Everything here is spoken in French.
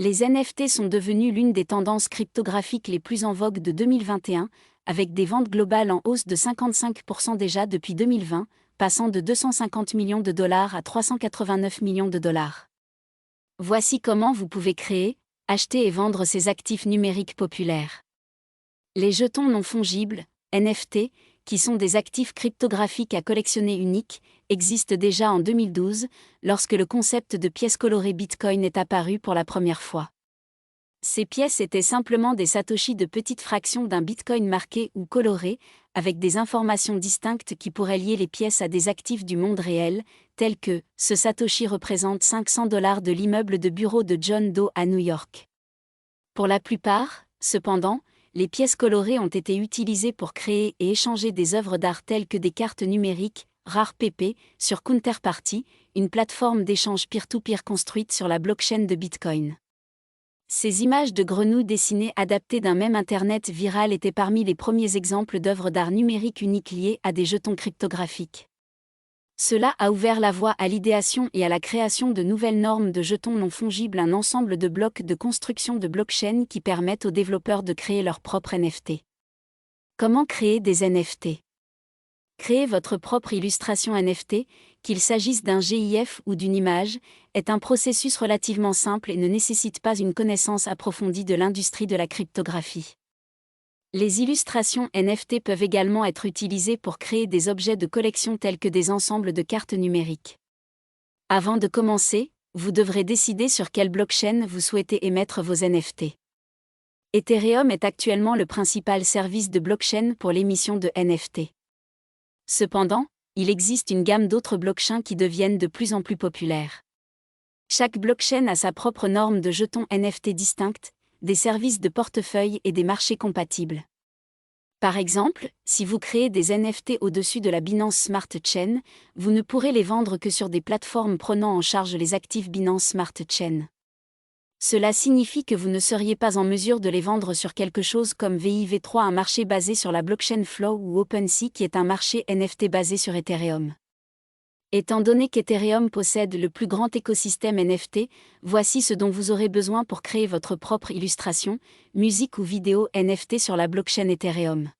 Les NFT sont devenus l'une des tendances cryptographiques les plus en vogue de 2021, avec des ventes globales en hausse de 55% déjà depuis 2020, passant de 250 millions de dollars à 389 millions de dollars. Voici comment vous pouvez créer, acheter et vendre ces actifs numériques populaires. Les jetons non fongibles, NFT, qui sont des actifs cryptographiques à collectionner uniques, existent déjà en 2012, lorsque le concept de pièces colorées Bitcoin est apparu pour la première fois. Ces pièces étaient simplement des satoshis de petites fractions d'un Bitcoin marqué ou coloré, avec des informations distinctes qui pourraient lier les pièces à des actifs du monde réel, tels que « ce satoshi représente 500 $ de l'immeuble de bureau de John Doe à New York ». Pour la plupart, cependant, les pièces colorées ont été utilisées pour créer et échanger des œuvres d'art telles que des cartes numériques, RarePP, sur Counterparty, une plateforme d'échange peer-to-peer construite sur la blockchain de Bitcoin. Ces images de grenouilles dessinées adaptées d'un mème Internet viral étaient parmi les premiers exemples d'œuvres d'art numériques uniques liées à des jetons cryptographiques. Cela a ouvert la voie à l'idéation et à la création de nouvelles normes de jetons non fongibles, un ensemble de blocs de construction de blockchain qui permettent aux développeurs de créer leurs propres NFT. Comment créer des NFT ? Créer votre propre illustration NFT, qu'il s'agisse d'un GIF ou d'une image, est un processus relativement simple et ne nécessite pas une connaissance approfondie de l'industrie de la cryptographie. Les illustrations NFT peuvent également être utilisées pour créer des objets de collection tels que des ensembles de cartes numériques. Avant de commencer, vous devrez décider sur quelle blockchain vous souhaitez émettre vos NFT. Ethereum est actuellement le principal service de blockchain pour l'émission de NFT. Cependant, il existe une gamme d'autres blockchains qui deviennent de plus en plus populaires. Chaque blockchain a sa propre norme de jetons NFT distincte, des services de portefeuille et des marchés compatibles. Par exemple, si vous créez des NFT au-dessus de la Binance Smart Chain, vous ne pourrez les vendre que sur des plateformes prenant en charge les actifs Binance Smart Chain. Cela signifie que vous ne seriez pas en mesure de les vendre sur quelque chose comme VIV3, un marché basé sur la blockchain Flow, ou OpenSea qui est un marché NFT basé sur Ethereum. Étant donné qu'Ethereum possède le plus grand écosystème NFT, voici ce dont vous aurez besoin pour créer votre propre illustration, musique ou vidéo NFT sur la blockchain Ethereum.